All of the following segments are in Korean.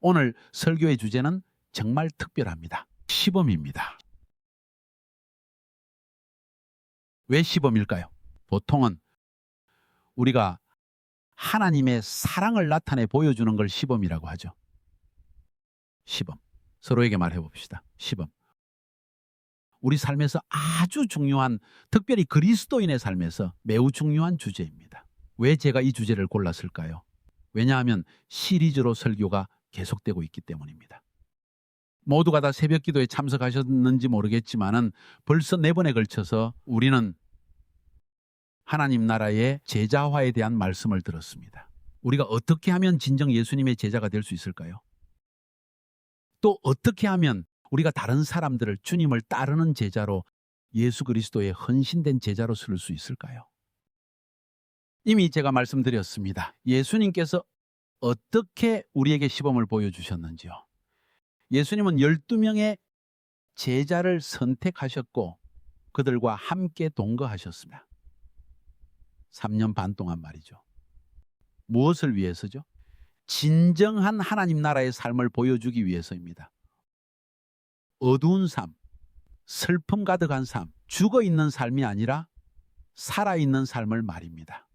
오늘 설교의 주제는 정말 특별합니다. 시범입니다. 왜 시범일까요? 보통은 우리가 하나님의 사랑을 나타내 보여주는 걸 시범이라고 하죠. 시범. 서로에게 말해 봅시다. 시범. 우리 삶에서 아주 중요한, 특별히 그리스도인의 삶에서 매우 중요한 주제입니다. 왜 제가 이 주제를 골랐을까요? 왜냐하면 시리즈로 설교가 계속되고 있기 때문입니다. 모두가 다 새벽 기도에 참석하셨는지 모르겠지만은 벌써 4번에 걸쳐서 우리는 하나님 나라의 제자화에 대한 말씀을 들었습니다. 우리가 어떻게 하면 진정 예수님의 제자가 될 수 있을까요? 또 어떻게 하면 우리가 다른 사람들을 주님을 따르는 제자로, 예수 그리스도의 헌신된 제자로 쓸 수 있을까요? 이미 제가 말씀드렸습니다. 예수님께서 어떻게 우리에게 시범을 보여주셨는지요. 예수님은 12명의 제자를 선택하셨고 그들과 함께 동거하셨습니다. 3년 반 동안 말이죠. 무엇을 위해서죠? 진정한 하나님 나라의 삶을 보여주기 위해서입니다. 어두운 삶, 슬픔 가득한 삶, 죽어있는 삶이 아니라 살아있는 삶을 말입니다.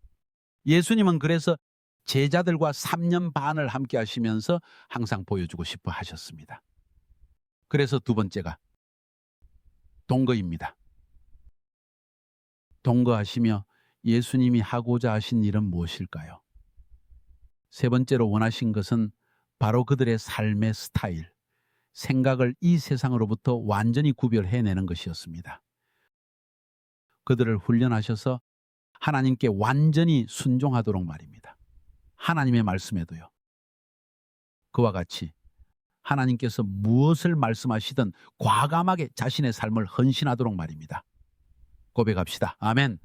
예수님은 그래서 제자들과 3년 반을 함께 하시면서 항상 보여주고 싶어 하셨습니다. 그래서 두 번째가 동거입니다. 동거하시며 예수님이 하고자 하신 일은 무엇일까요? 세 번째로 원하신 것은 바로 그들의 삶의 스타일, 생각을 이 세상으로부터 완전히 구별해내는 것이었습니다. 그들을 훈련하셔서 하나님께 완전히 순종하도록 말입니다. 하나님의 말씀에도요. 그와 같이 하나님께서 무엇을 말씀하시든 과감하게 자신의 삶을 헌신하도록 말입니다. 고백합시다. 아멘.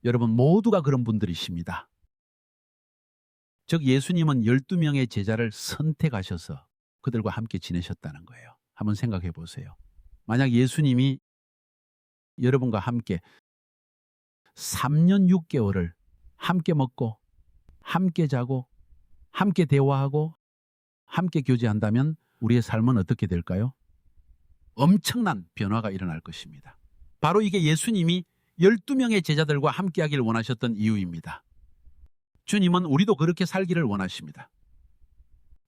여러분 모두가 그런 분들이십니다. 즉 예수님은 12명의 제자를 선택하셔서 그들과 함께 지내셨다는 거예요. 한번 생각해 보세요. 만약 예수님이 여러분과 함께 3년 6개월을 함께 먹고 함께 자고 함께 대화하고 함께 교제한다면 우리의 삶은 어떻게 될까요? 엄청난 변화가 일어날 것입니다. 바로 이게 예수님이 12명의 제자들과 함께 하기를 원하셨던 이유입니다. 주님은 우리도 그렇게 살기를 원하십니다.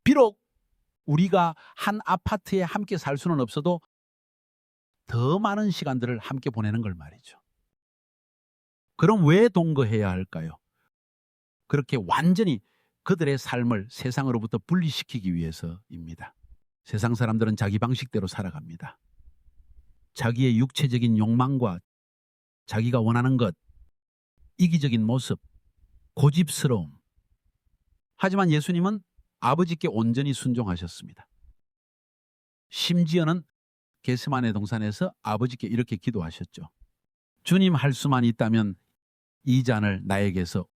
비록 우리가 한 아파트에 함께 살 수는 없어도 더 많은 시간들을 함께 보내는 걸 말이죠. 그럼 왜 동거해야 할까요? 그렇게 완전히 그들의 삶을 세상으로부터 분리시키기 위해서입니다. 세상 사람들은 자기 방식대로 살아갑니다. 자기의 육체적인 욕망과 자기가 원하는 것, 이기적인 모습, 고집스러움. 하지만 예수님은 아버지께 온전히 순종하셨습니다. 심지어는 겟세마네 동산에서 아버지께 이렇게 기도하셨죠. 주님 할 수만 있다면 이 잔을 나에게서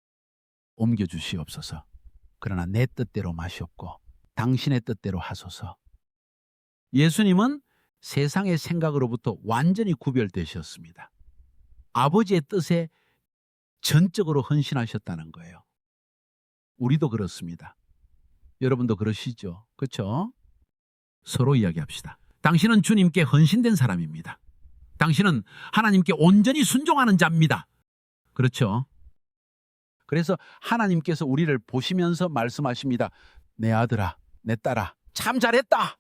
옮겨주시옵소서. 그러나 내 뜻대로 마시옵고 당신의 뜻대로 하소서. 예수님은 세상의 생각으로부터 완전히 구별되셨습니다. 아버지의 뜻에 전적으로 헌신하셨다는 거예요. 우리도 그렇습니다. 여러분도 그러시죠? 그렇죠? 서로 이야기합시다. 당신은 주님께 헌신된 사람입니다. 당신은 하나님께 온전히 순종하는 자입니다. 그렇죠? 그래서 하나님께서 우리를 보시면서 말씀하십니다. 내 아들아, 내 딸아, 참 잘했다.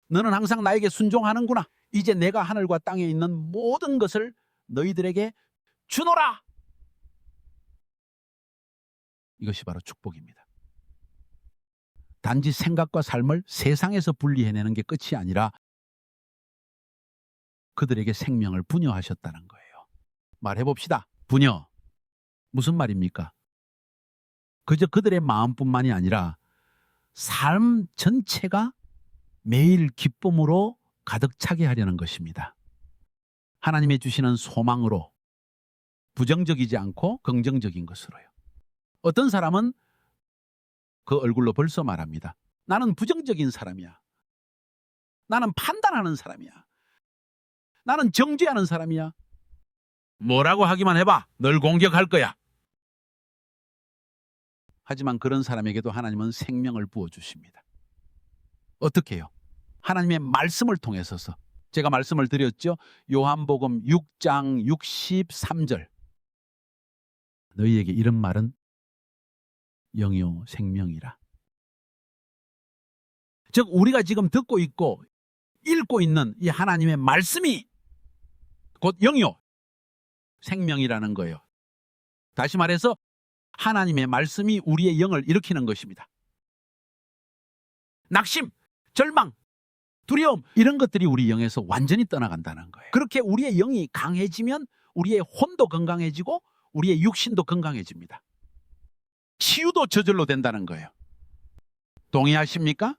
너는 항상 나에게 순종하는구나. 이제 내가 하늘과 땅에 있는 모든 것을 너희들에게 주노라. 이것이 바로 축복입니다. 단지 생각과 삶을 세상에서 분리해내는 게 끝이 아니라 그들에게 생명을 부여하셨다는 거예요. 말해봅시다. 부여. 무슨 말입니까? 그저 그들의 마음뿐만이 아니라 삶 전체가 매일 기쁨으로 가득 차게 하려는 것입니다. 하나님의 주시는 소망으로, 부정적이지 않고 긍정적인 것으로요. 어떤 사람은 그 얼굴로 벌써 말합니다. 나는 부정적인 사람이야. 나는 판단하는 사람이야. 나는 정죄하는 사람이야. 뭐라고 하기만 해봐. 널 공격할 거야. 하지만 그런 사람에게도 하나님은 생명을 부어주십니다. 어떻게 해요? 하나님의 말씀을 통해서서. 제가 말씀을 드렸죠. 요한복음 6장 63절. 너희에게 이런 말은 영이요 생명이라. 즉 우리가 지금 듣고 있고 읽고 있는 이 하나님의 말씀이 곧 영이요 생명이라는 거예요. 다시 말해서 하나님의 말씀이 우리의 영을 일으키는 것입니다. 낙심, 절망, 두려움 이런 것들이 우리 영에서 완전히 떠나간다는 거예요. 그렇게 우리의 영이 강해지면 우리의 혼도 건강해지고 우리의 육신도 건강해집니다. 치유도 저절로 된다는 거예요. 동의하십니까?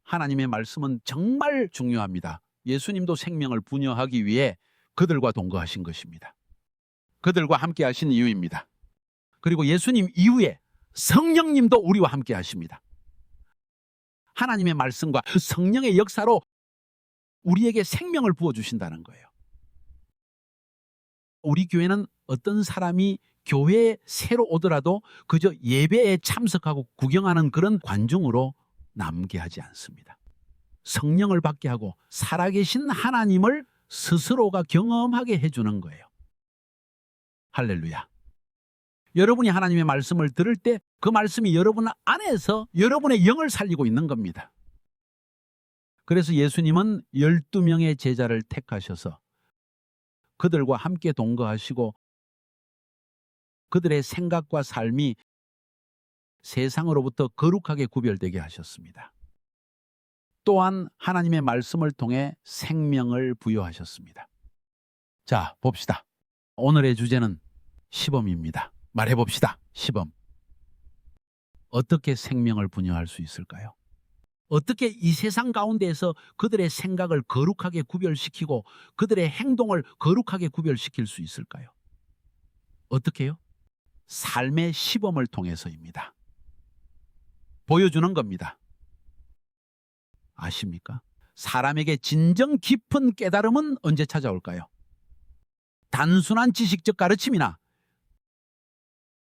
하나님의 말씀은 정말 중요합니다. 예수님도 생명을 부여하기 위해 그들과 동거하신 것입니다. 그들과 함께 하신 이유입니다. 그리고 예수님 이후에 성령님도 우리와 함께 하십니다. 하나님의 말씀과 그 성령의 역사로 우리에게 생명을 부어주신다는 거예요. 우리 교회는 어떤 사람이 교회에 새로 오더라도 그저 예배에 참석하고 구경하는 그런 관중으로 남게 하지 않습니다. 성령을 받게 하고 살아계신 하나님을 스스로가 경험하게 해주는 거예요. 할렐루야. 여러분이 하나님의 말씀을 들을 때 그 말씀이 여러분 안에서 여러분의 영을 살리고 있는 겁니다. 그래서 예수님은 12명의 제자를 택하셔서 그들과 함께 동거하시고 그들의 생각과 삶이 세상으로부터 거룩하게 구별되게 하셨습니다. 또한 하나님의 말씀을 통해 생명을 부여하셨습니다. 자, 봅시다. 오늘의 주제는 시범입니다. 말해봅시다. 시범. 어떻게 생명을 분여할 수 있을까요? 어떻게 이 세상 가운데에서 그들의 생각을 거룩하게 구별시키고 그들의 행동을 거룩하게 구별시킬 수 있을까요? 어떻게요? 삶의 시범을 통해서입니다. 보여주는 겁니다. 아십니까? 사람에게 진정 깊은 깨달음은 언제 찾아올까요? 단순한 지식적 가르침이나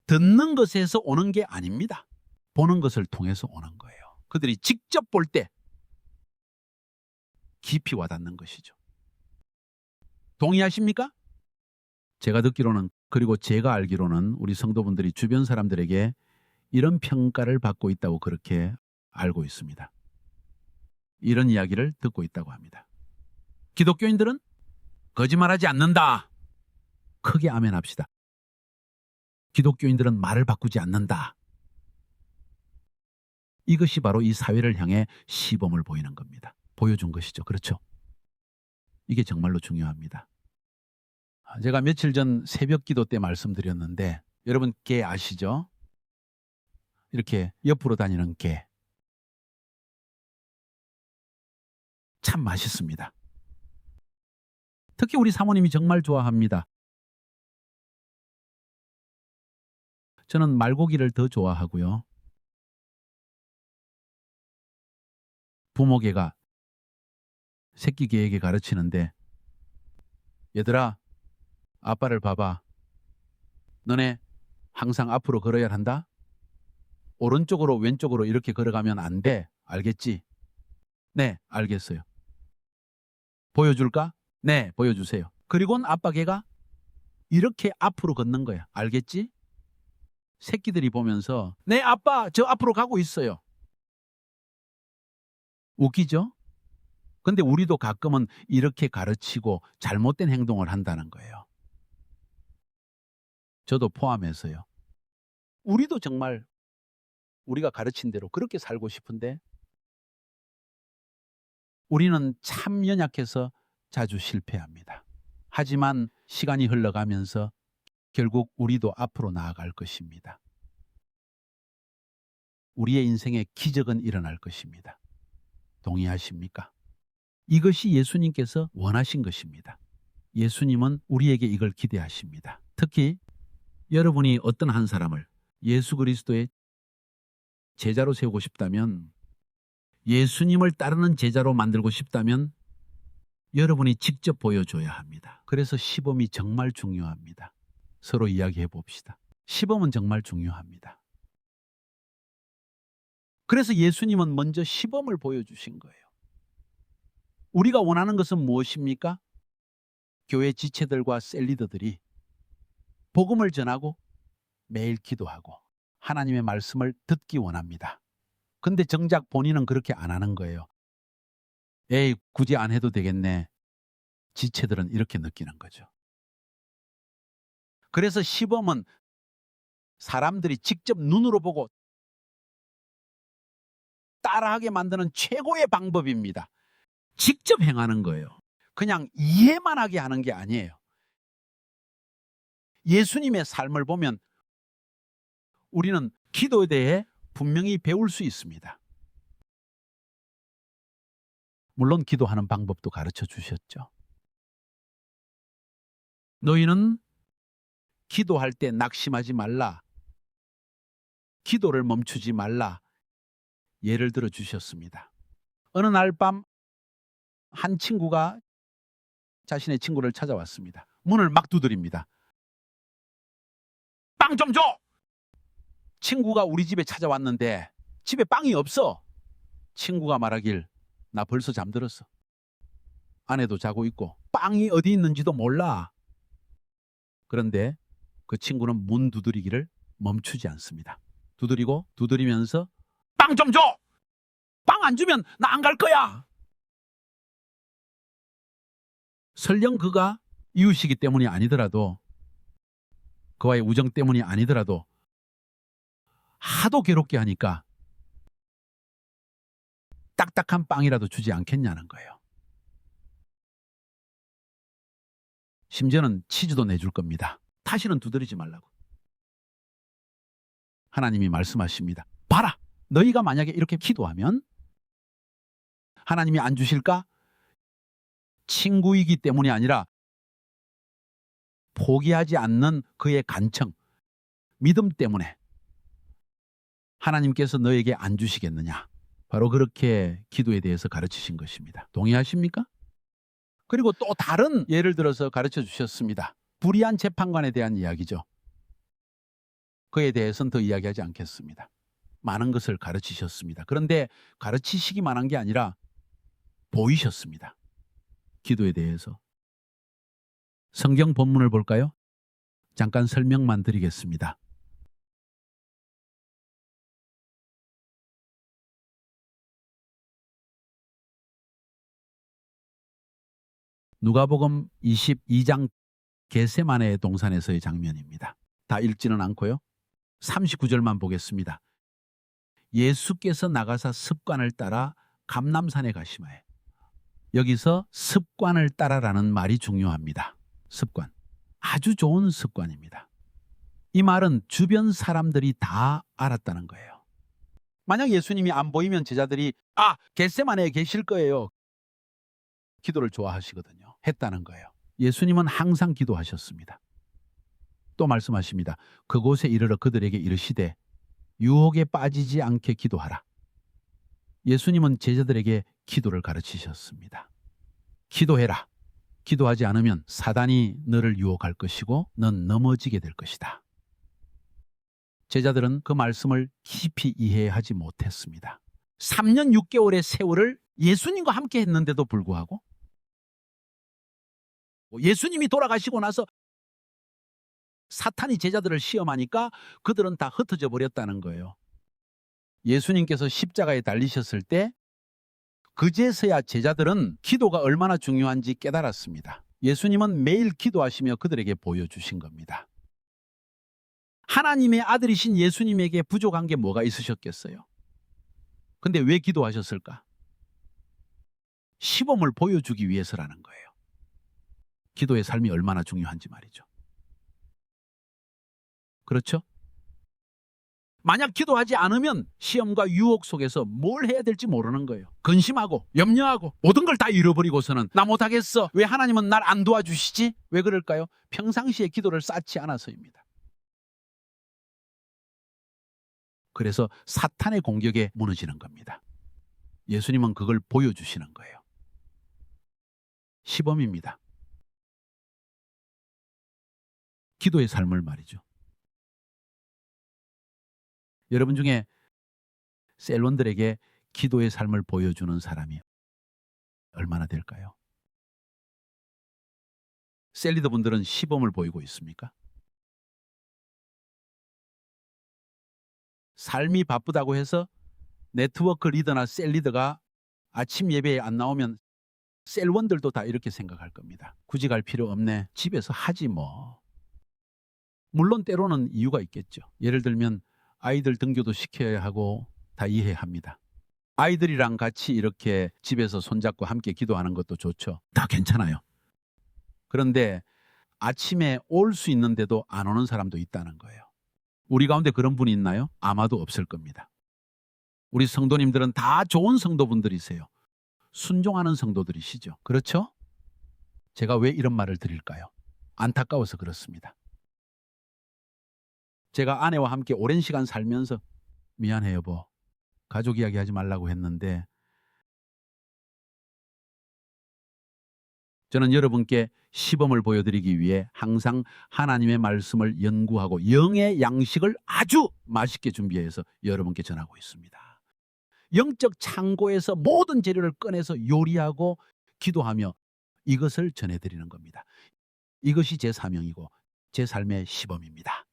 듣는 것에서 오는 게 아닙니다. 보는 것을 통해서 오는 거예요. 그들이 직접 볼 때 깊이 와닿는 것이죠. 동의하십니까? 제가 듣기로는 그리고 제가 알기로는 우리 성도분들이 주변 사람들에게 이런 평가를 받고 있다고 그렇게 알고 있습니다. 이런 이야기를 듣고 있다고 합니다. 기독교인들은 거짓말하지 않는다. 크게 아멘 합시다. 기독교인들은 말을 바꾸지 않는다. 이것이 바로 이 사회를 향해 시범을 보이는 겁니다. 보여준 것이죠. 그렇죠? 이게 정말로 중요합니다. 제가 며칠 전 새벽 기도 때 말씀드렸는데 여러분 개 아시죠? 이렇게 옆으로 다니는 개. 참 맛있습니다. 특히 우리 사모님이 정말 좋아합니다. 저는 말고기를 더 좋아하고요. 부모개가 새끼 개에게 가르치는데 얘들아 아빠를 봐봐. 너네 항상 앞으로 걸어야 한다. 오른쪽으로 왼쪽으로 이렇게 걸어가면 안 돼. 알겠지? 네, 알겠어요. 보여줄까? 네, 보여주세요. 그리고는 아빠 개가 이렇게 앞으로 걷는 거야. 알겠지? 새끼들이 보면서 네, 아빠 저 앞으로 가고 있어요. 웃기죠? 근데 우리도 가끔은 이렇게 가르치고 잘못된 행동을 한다는 거예요. 저도 포함해서요. 우리도 정말 우리가 가르친 대로 그렇게 살고 싶은데 우리는 참 연약해서 자주 실패합니다. 하지만 시간이 흘러가면서 결국 우리도 앞으로 나아갈 것입니다. 우리의 인생에 기적은 일어날 것입니다. 동의하십니까? 이것이 예수님께서 원하신 것입니다. 예수님은 우리에게 이걸 기대하십니다. 특히 여러분이 어떤 한 사람을 예수 그리스도의 제자로 세우고 싶다면, 예수님을 따르는 제자로 만들고 싶다면 여러분이 직접 보여줘야 합니다. 그래서 시범이 정말 중요합니다. 서로 이야기해 봅시다. 시범은 정말 중요합니다. 그래서 예수님은 먼저 시범을 보여주신 거예요. 우리가 원하는 것은 무엇입니까? 교회 지체들과 셀리더들이 복음을 전하고 매일 기도하고 하나님의 말씀을 듣기 원합니다. 근데 정작 본인은 그렇게 안 하는 거예요. 에이, 굳이 안 해도 되겠네. 지체들은 이렇게 느끼는 거죠. 그래서 시범은 사람들이 직접 눈으로 보고 따라하게 만드는 최고의 방법입니다. 직접 행하는 거예요. 그냥 이해만 하게 하는 게 아니에요. 예수님의 삶을 보면 우리는 기도에 대해 분명히 배울 수 있습니다. 물론 기도하는 방법도 가르쳐 주셨죠. 너희는 기도할 때 낙심하지 말라. 기도를 멈추지 말라. 예를 들어 주셨습니다. 어느 날 밤 한 친구가 자신의 친구를 찾아왔습니다. 문을 막 두드립니다. 빵 좀 줘! 친구가 우리 집에 찾아왔는데 집에 빵이 없어. 친구가 말하길, 나 벌써 잠들었어. 아내도 자고 있고 빵이 어디 있는지도 몰라. 그런데 그 친구는 문 두드리기를 멈추지 않습니다. 두드리고 두드리면서 빵 좀 줘! 빵 안 주면 나 안 갈 거야. 설령 그가 이웃이기 때문이 아니더라도, 그와의 우정 때문이 아니더라도 하도 괴롭게 하니까 딱딱한 빵이라도 주지 않겠냐는 거예요. 심지어는 치즈도 내줄 겁니다. 다시는 두드리지 말라고. 하나님이 말씀하십니다. 봐라! 너희가 만약에 이렇게 기도하면 하나님이 안 주실까? 친구이기 때문이 아니라 포기하지 않는 그의 간청, 믿음 때문에 하나님께서 너에게 안 주시겠느냐. 바로 그렇게 기도에 대해서 가르치신 것입니다. 동의하십니까? 그리고 또 다른 예를 들어서 가르쳐 주셨습니다. 불의한 재판관에 대한 이야기죠. 그에 대해서는 더 이야기하지 않겠습니다. 많은 것을 가르치셨습니다. 그런데 가르치시기만 한 게 아니라 보이셨습니다. 기도에 대해서. 성경 본문을 볼까요? 잠깐 설명만 드리겠습니다. 누가복음 22장 겟세마네 동산에서의 장면입니다. 다 읽지는 않고요. 39절만 보겠습니다. 예수께서 나가사 습관을 따라 감람산에 가시마에. 여기서 습관을 따라라는 말이 중요합니다. 습관. 아주 좋은 습관입니다. 이 말은 주변 사람들이 다 알았다는 거예요. 만약 예수님이 안 보이면 제자들이 겟세마네에 계실 거예요. 기도를 좋아하시거든요. 했다는 거예요. 예수님은 항상 기도하셨습니다. 또 말씀하십니다. 그곳에 이르러 그들에게 이르시되 유혹에 빠지지 않게 기도하라. 예수님은 제자들에게 기도를 가르치셨습니다. 기도해라. 기도하지 않으면 사단이 너를 유혹할 것이고 넌 넘어지게 될 것이다. 제자들은 그 말씀을 깊이 이해하지 못했습니다. 3년 6개월의 세월을 예수님과 함께 했는데도 불구하고 예수님이 돌아가시고 나서 사탄이 제자들을 시험하니까 그들은 다 흩어져 버렸다는 거예요. 예수님께서 십자가에 달리셨을 때 그제서야 제자들은 기도가 얼마나 중요한지 깨달았습니다. 예수님은 매일 기도하시며 그들에게 보여주신 겁니다. 하나님의 아들이신 예수님에게 부족한 게 뭐가 있으셨겠어요? 근데 왜 기도하셨을까? 시범을 보여주기 위해서라는 거예요. 기도의 삶이 얼마나 중요한지 말이죠. 그렇죠? 만약 기도하지 않으면 시험과 유혹 속에서 뭘 해야 될지 모르는 거예요. 근심하고 염려하고 모든 걸 다 잃어버리고서는 나 못하겠어. 왜 하나님은 날 안 도와주시지? 왜 그럴까요? 평상시에 기도를 쌓지 않아서입니다. 그래서 사탄의 공격에 무너지는 겁니다. 예수님은 그걸 보여주시는 거예요. 시범입니다. 기도의 삶을 말이죠. 여러분 중에 셀원들에게 기도의 삶을 보여주는 사람이 얼마나 될까요? 셀리더 분들은 시범을 보이고 있습니까? 삶이 바쁘다고 해서 네트워크 리더나 셀 리더가 아침 예배에 안 나오면 셀원들도 다 이렇게 생각할 겁니다. 굳이 갈 필요 없네. 집에서 하지 뭐. 물론 때로는 이유가 있겠죠. 예를 들면 아이들 등교도 시켜야 하고 다 이해합니다. 아이들이랑 같이 이렇게 집에서 손잡고 함께 기도하는 것도 좋죠. 다 괜찮아요. 그런데 아침에 올 수 있는데도 안 오는 사람도 있다는 거예요. 우리 가운데 그런 분이 있나요? 아마도 없을 겁니다. 우리 성도님들은 다 좋은 성도분들이세요. 순종하는 성도들이시죠. 그렇죠? 제가 왜 이런 말을 드릴까요? 안타까워서 그렇습니다. 제가 아내와 함께 오랜 시간 살면서 미안해 여보, 가족 이야기 하지 말라고 했는데 저는 여러분께 시범을 보여드리기 위해 항상 하나님의 말씀을 연구하고 영의 양식을 아주 맛있게 준비해서 여러분께 전하고 있습니다. 영적 창고에서 모든 재료를 꺼내서 요리하고 기도하며 이것을 전해드리는 겁니다. 이것이 제 사명이고 제 삶의 시범입니다.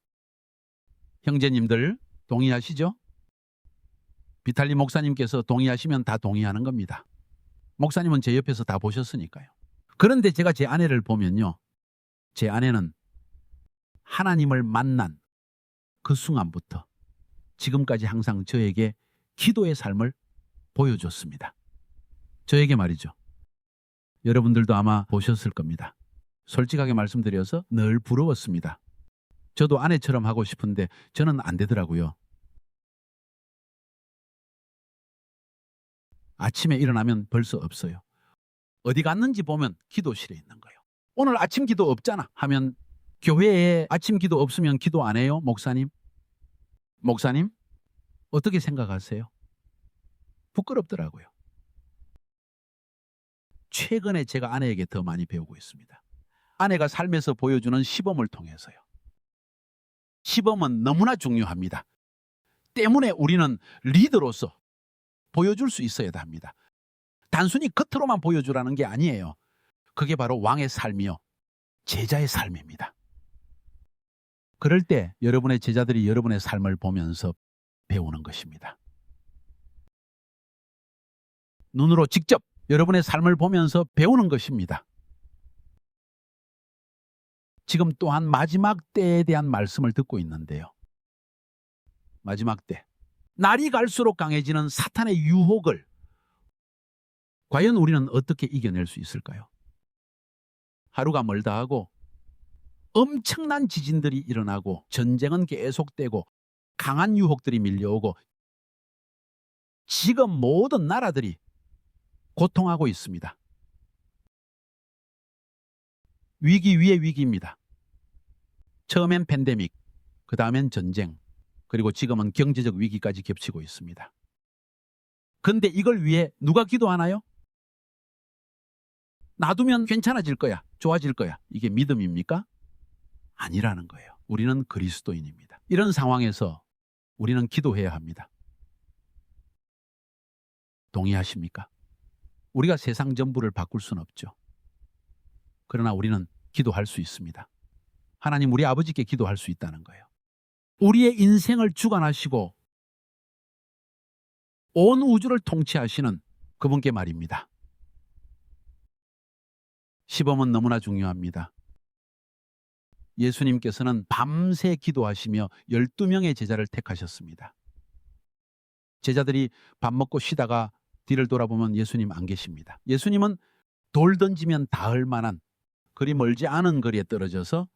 형제님들 동의하시죠? 비탈리 목사님께서 동의하시면 다 동의하는 겁니다. 목사님은 제 옆에서 다 보셨으니까요. 그런데 제가 제 아내를 보면요. 제 아내는 하나님을 만난 그 순간부터 지금까지 항상 저에게 기도의 삶을 보여줬습니다. 저에게 말이죠. 여러분들도 아마 보셨을 겁니다. 솔직하게 말씀드려서 늘 부러웠습니다. 저도 아내처럼 하고 싶은데 저는 안 되더라고요. 아침에 일어나면 벌써 없어요. 어디 갔는지 보면 기도실에 있는 거예요. 오늘 아침 기도 없잖아 하면 교회에 아침 기도 없으면 기도 안 해요? 목사님? 목사님? 어떻게 생각하세요? 부끄럽더라고요. 최근에 제가 아내에게 더 많이 배우고 있습니다. 아내가 삶에서 보여주는 시범을 통해서요. 시범은 너무나 중요합니다. 때문에 우리는 리더로서 보여줄 수 있어야 합니다. 단순히 겉으로만 보여주라는 게 아니에요. 그게 바로 왕의 삶이요. 제자의 삶입니다. 그럴 때 여러분의 제자들이 여러분의 삶을 보면서 배우는 것입니다. 눈으로 직접 여러분의 삶을 보면서 배우는 것입니다. 지금 또한 마지막 때에 대한 말씀을 듣고 있는데요. 마지막 때. 날이 갈수록 강해지는 사탄의 유혹을 과연 우리는 어떻게 이겨낼 수 있을까요? 하루가 멀다 하고 엄청난 지진들이 일어나고 전쟁은 계속되고 강한 유혹들이 밀려오고 지금 모든 나라들이 고통하고 있습니다. 위기 위에 위기입니다. 처음엔 팬데믹, 그 다음엔 전쟁, 그리고 지금은 경제적 위기까지 겹치고 있습니다. 근데 이걸 위해 누가 기도하나요? 놔두면 괜찮아질 거야, 좋아질 거야. 이게 믿음입니까? 아니라는 거예요. 우리는 그리스도인입니다. 이런 상황에서 우리는 기도해야 합니다. 동의하십니까? 우리가 세상 전부를 바꿀 수는 없죠. 그러나 우리는 기도할 수 있습니다. 하나님 우리 아버지께 기도할 수 있다는 거예요. 우리의 인생을 주관하시고 온 우주를 통치하시는 그분께 말입니다. 시범은 너무나 중요합니다. 예수님께서는 밤새 기도하시며 12명의 제자를 택하셨습니다. 제자들이 밥 먹고 쉬다가 뒤를 돌아보면 예수님 안 계십니다. 예수님은 돌 던지면 닿을 만한 그리 멀지 않은 거리에 떨어져서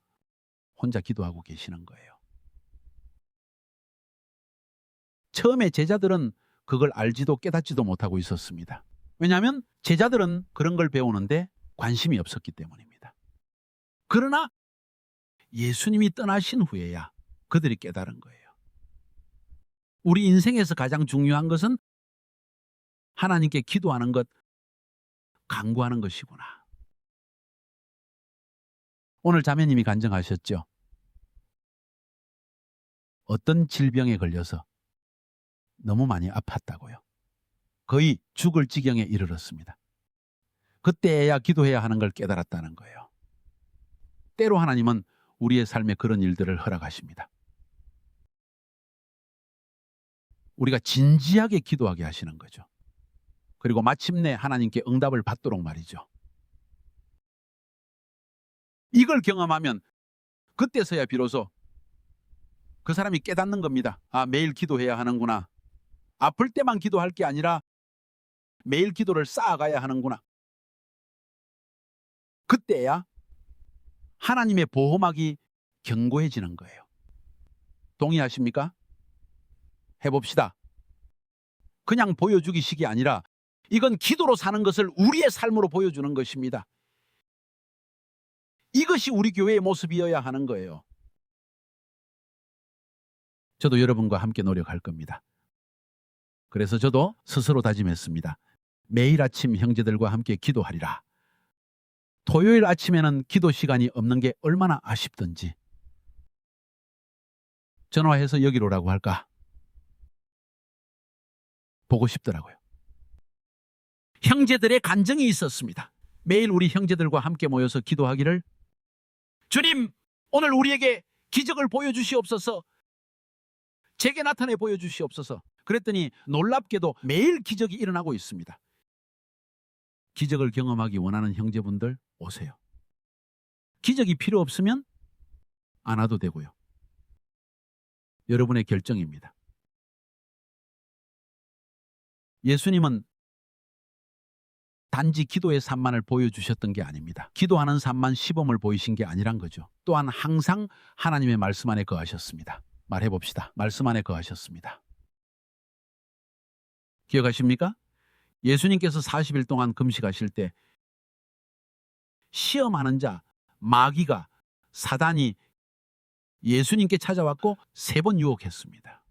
혼자 기도하고 계시는 거예요. 처음에 제자들은 그걸 알지도 깨닫지도 못하고 있었습니다. 왜냐하면 제자들은 그런 걸 배우는데 관심이 없었기 때문입니다. 그러나 예수님이 떠나신 후에야 그들이 깨달은 거예요. 우리 인생에서 가장 중요한 것은 하나님께 기도하는 것, 간구하는 것이구나. 오늘 자매님이 간증하셨죠? 어떤 질병에 걸려서 너무 많이 아팠다고요. 거의 죽을 지경에 이르렀습니다. 그때야 기도해야 하는 걸 깨달았다는 거예요. 때로 하나님은 우리의 삶에 그런 일들을 허락하십니다. 우리가 진지하게 기도하게 하시는 거죠. 그리고 마침내 하나님께 응답을 받도록 말이죠. 이걸 경험하면 그때서야 비로소 그 사람이 깨닫는 겁니다. 아, 매일 기도해야 하는구나. 아플 때만 기도할 게 아니라 매일 기도를 쌓아가야 하는구나. 그때야 하나님의 보호막이 견고해지는 거예요. 동의하십니까? 해봅시다. 그냥 보여주기식이 아니라 이건 기도로 사는 것을 우리의 삶으로 보여주는 것입니다. 이것이 우리 교회의 모습이어야 하는 거예요. 저도 여러분과 함께 노력할 겁니다. 그래서 저도 스스로 다짐했습니다. 매일 아침 형제들과 함께 기도하리라. 토요일 아침에는 기도 시간이 없는 게 얼마나 아쉽던지. 전화해서 여기로 오라고 할까? 보고 싶더라고요. 형제들의 간증이 있었습니다. 매일 우리 형제들과 함께 모여서 기도하기를, 주님, 오늘 우리에게 기적을 보여주시옵소서. 제게 나타내 보여주시옵소서. 그랬더니 놀랍게도 매일 기적이 일어나고 있습니다. 기적을 경험하기 원하는 형제분들 오세요. 기적이 필요 없으면 안 와도 되고요. 여러분의 결정입니다. 예수님은 단지 기도의 삶만을 보여주셨던 게 아닙니다. 기도하는 삶만 시범을 보이신 게 아니란 거죠. 또한 항상 하나님의 말씀 안에 거하셨습니다. 말해봅시다. 말씀 안에 거하셨습니다. 기억하십니까? 예수님께서 40일 동안 금식하실 때 시험하는 자, 마귀가, 사단이 예수님께 찾아왔고 3번 유혹했습니다.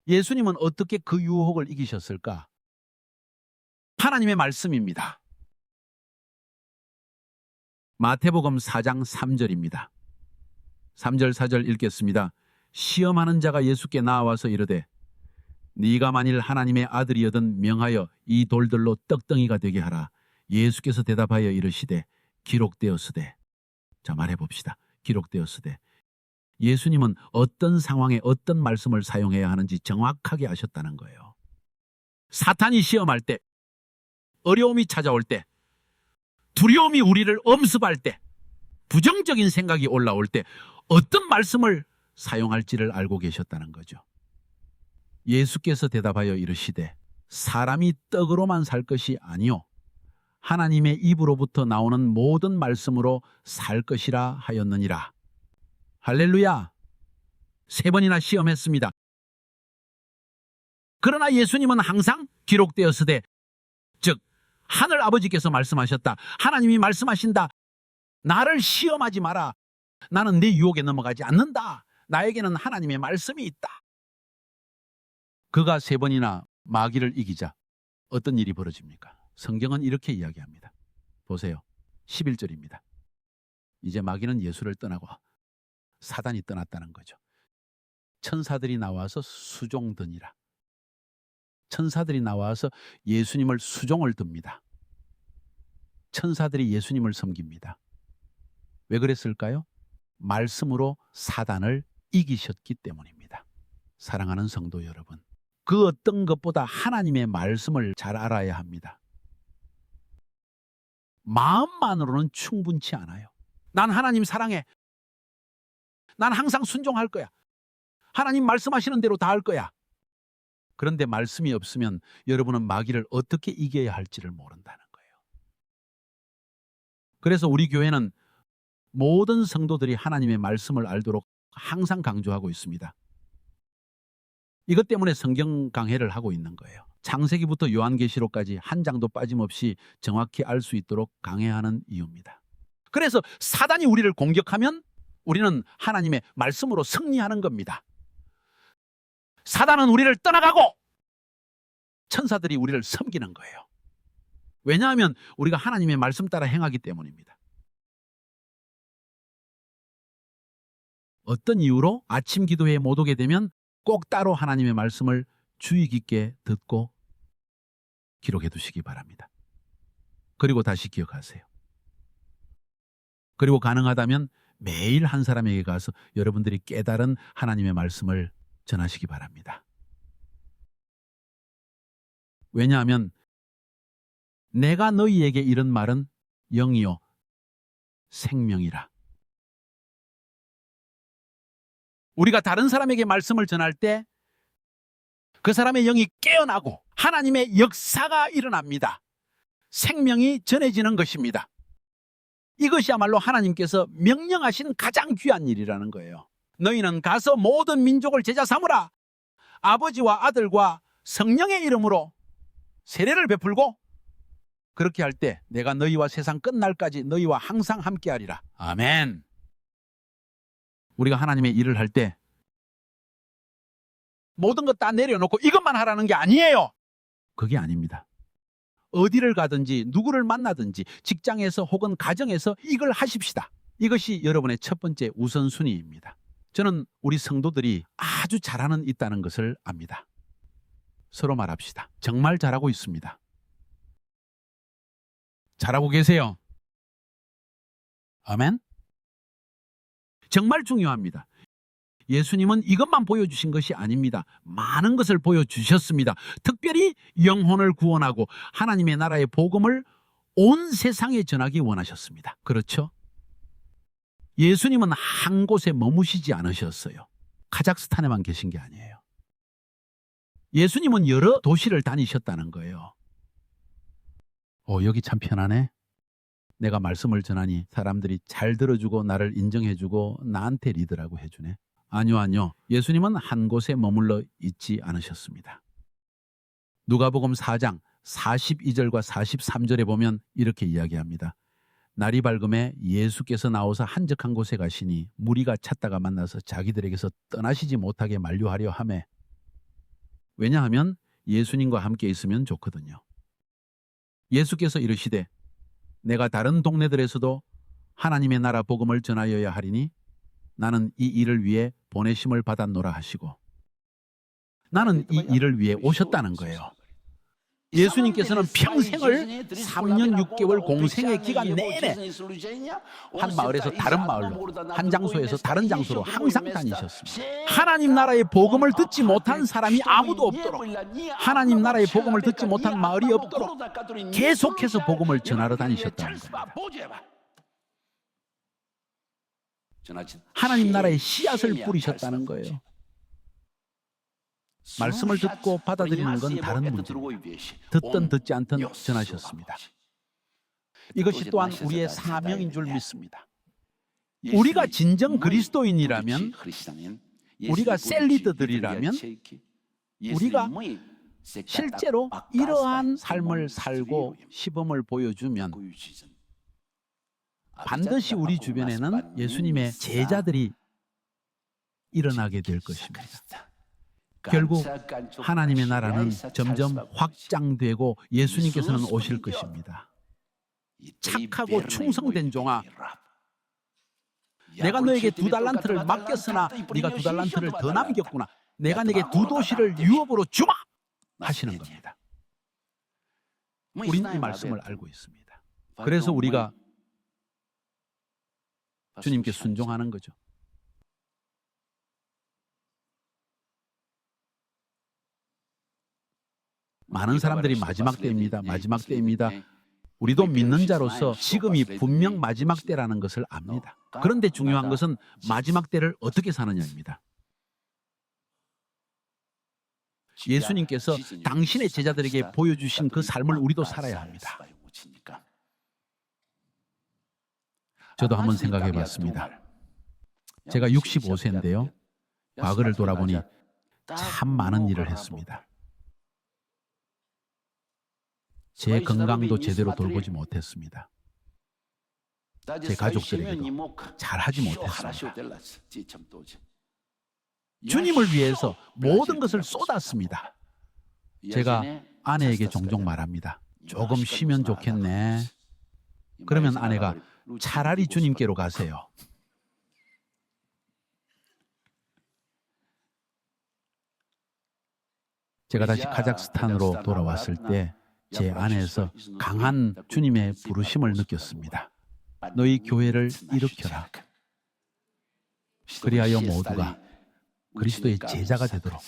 예수님은 어떻게 그 유혹을 이기셨을까? 하나님의 말씀입니다. 마태복음 4장 3절입니다. 3절 4절 읽겠습니다. 시험하는 자가 예수께 나와서 이르되 네가 만일 하나님의 아들이여든 명하여 이 돌들로 떡덩이가 되게 하라. 예수께서 대답하여 이르시되 기록되었으되. 자, 말해봅시다. 기록되었으되. 예수님은 어떤 상황에 어떤 말씀을 사용해야 하는지 정확하게 아셨다는 거예요. 사탄이 시험할 때, 어려움이 찾아올 때, 두려움이 우리를 엄습할 때, 부정적인 생각이 올라올 때 어떤 말씀을 사용할지를 알고 계셨다는 거죠. 예수께서 대답하여 이르시되 사람이 떡으로만 살 것이 아니요 하나님의 입으로부터 나오는 모든 말씀으로 살 것이라 하였느니라. 할렐루야. 3번이나 시험했습니다. 그러나 예수님은 항상 기록되었으되, 즉 하늘 아버지께서 말씀하셨다. 하나님이 말씀하신다. 나를 시험하지 마라. 나는 내 유혹에 넘어가지 않는다. 나에게는 하나님의 말씀이 있다. 그가 3번이나 마귀를 이기자 어떤 일이 벌어집니까? 성경은 이렇게 이야기합니다. 보세요. 11절입니다. 이제 마귀는 예수를 떠나고 사단이 떠났다는 거죠. 천사들이 나와서 수종드니라. 천사들이 나와서 예수님을 수종을 듭니다. 천사들이 예수님을 섬깁니다. 왜 그랬을까요? 말씀으로 사단을 이기셨기 때문입니다. 사랑하는 성도 여러분, 그 어떤 것보다 하나님의 말씀을 잘 알아야 합니다. 마음만으로는 충분치 않아요. 난 하나님 사랑해. 난 항상 순종할 거야. 하나님 말씀하시는 대로 다 할 거야. 그런데 말씀이 없으면 여러분은 마귀를 어떻게 이겨야 할지를 모른다는 거예요. 그래서 우리 교회는 모든 성도들이 하나님의 말씀을 알도록 항상 강조하고 있습니다. 이것 때문에 성경 강해를 하고 있는 거예요. 창세기부터 요한계시록까지 한 장도 빠짐없이 정확히 알 수 있도록 강해하는 이유입니다. 그래서 사단이 우리를 공격하면 우리는 하나님의 말씀으로 승리하는 겁니다. 사단은 우리를 떠나가고 천사들이 우리를 섬기는 거예요. 왜냐하면 우리가 하나님의 말씀 따라 행하기 때문입니다. 어떤 이유로 아침 기도회에 못 오게 되면 꼭 따로 하나님의 말씀을 주의 깊게 듣고 기록해 두시기 바랍니다. 그리고 다시 기억하세요. 그리고 가능하다면 매일 한 사람에게 가서 여러분들이 깨달은 하나님의 말씀을 전하시기 바랍니다. 왜냐하면 내가 너희에게 이런 말은 영이요 생명이라. 우리가 다른 사람에게 말씀을 전할 때 그 사람의 영이 깨어나고 하나님의 역사가 일어납니다. 생명이 전해지는 것입니다. 이것이야말로 하나님께서 명령하신 가장 귀한 일이라는 거예요. 너희는 가서 모든 민족을 제자 삼으라. 아버지와 아들과 성령의 이름으로 세례를 베풀고 그렇게 할 때 내가 너희와 세상 끝날까지 너희와 항상 함께하리라. 아멘. 우리가 하나님의 일을 할 때 모든 것 다 내려놓고 이것만 하라는 게 아니에요. 그게 아닙니다. 어디를 가든지 누구를 만나든지 직장에서 혹은 가정에서 이걸 하십시다. 이것이 여러분의 첫 번째 우선순위입니다. 저는 우리 성도들이 아주 잘하는 있다는 것을 압니다. 서로 말합시다. 정말 잘하고 있습니다. 잘하고 계세요. 아멘. 정말 중요합니다. 예수님은 이것만 보여주신 것이 아닙니다. 많은 것을 보여주셨습니다. 특별히 영혼을 구원하고 하나님의 나라의 복음을 온 세상에 전하기 원하셨습니다. 그렇죠? 예수님은 한 곳에 머무시지 않으셨어요. 카자흐스탄에만 계신 게 아니에요. 예수님은 여러 도시를 다니셨다는 거예요. 여기 참 편하네. 내가 말씀을 전하니 사람들이 잘 들어주고 나를 인정해주고 나한테 리더라고 해주네. 아니요. 예수님은 한 곳에 머물러 있지 않으셨습니다. 누가복음 4장 42절과 43절에 보면 이렇게 이야기합니다. 날이 밝음에 예수께서 나오사 한적한 곳에 가시니 무리가 찾다가 만나서 자기들에게서 떠나시지 못하게 만류하려 하매. 왜냐하면 예수님과 함께 있으면 좋거든요. 예수께서 이르시되 내가 다른 동네들에서도 하나님의 나라 복음을 전하여야 하리니 나는 이 일을 위해 보내심을 받았노라 하시고 나는 이 일을 위해 오셨다는 거예요. 예수님께서는 평생을 3년 6개월 공생의 기간 내내 한 마을에서 다른 마을로, 한 장소에서 다른 장소로 항상 다니셨습니다. 하나님 나라의 복음을 듣지 못한 사람이 아무도 없도록, 하나님 나라의 복음을 듣지 못한 마을이 없도록 계속해서 복음을 전하러 다니셨다는 겁니다. 하나님 나라의 씨앗을 뿌리셨다는 거예요. 말씀을 듣고 받아들이는 건 다른 문제입니다. 듣든 듣지 않든 전하셨습니다. 이것이 또한 우리의 사명인 줄 믿습니다. 우리가 진정 그리스도인이라면, 우리가 셀리더들이라면 우리가 실제로 이러한 삶을 살고 시범을 보여주면 반드시 우리 주변에는 예수님의 제자들이 일어나게 될 것입니다. 결국 하나님의 나라는 점점 확장되고 예수님께서는 오실 것입니다. 착하고 충성된 종아, 내가 너에게 2달란트를 맡겼으나 네가 2달란트를 더 남겼구나. 내가 네게 2도시를 유업으로 주마! 하시는 겁니다. 우린 이 말씀을 알고 있습니다. 그래서 우리가 주님께 순종하는 거죠. 많은 사람들이 마지막 때입니다. 마지막 때입니다. 우리도 믿는 자로서 지금이 분명 마지막 때라는 것을 압니다. 그런데 중요한 것은 마지막 때를 어떻게 사느냐입니다. 예수님께서 당신의 제자들에게 보여주신 그 삶을 우리도 살아야 합니다. 저도 한번 생각해 봤습니다. 제가 65세인데요. 과거를 돌아보니 참 많은 일을 했습니다. 제 건강도 제대로 돌보지 못했습니다. 제 가족들에게도 잘하지 못했습니다. 주님을 위해서 모든 것을 쏟았습니다. 제가 아내에게 종종 말합니다. 조금 쉬면 좋겠네. 그러면 아내가 차라리 주님께로 가세요. 제가 다시 카자흐스탄으로 돌아왔을 때 제 안에서 강한 주님의 부르심을 느꼈습니다. 너희 교회를 일으켜라. 그리하여 모두가 그리스도의 제자가 되도록,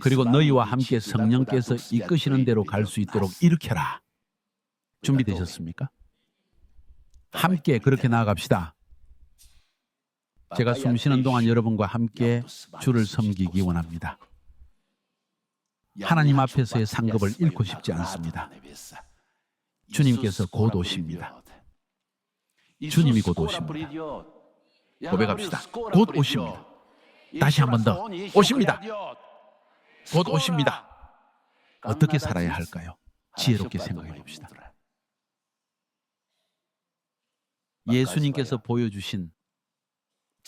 그리고 너희와 함께 성령께서 이끄시는 대로 갈 수 있도록 일으켜라. 준비되셨습니까? 함께 그렇게 나아갑시다. 제가 숨 쉬는 동안 여러분과 함께 주를 섬기기 원합니다. 하나님 앞에서의 상급을 잃고 싶지 않습니다. 주님께서 곧 오십니다. 주님이 곧 오십니다. 고백합시다. 곧 오십니다. 다시 한 번 더. 오십니다. 곧 오십니다. 어떻게 살아야 할까요? 지혜롭게 생각해 봅시다. 예수님께서 보여주신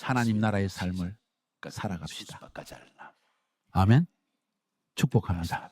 하나님 나라의 삶을 살아갑시다. 아멘. 축복합니다.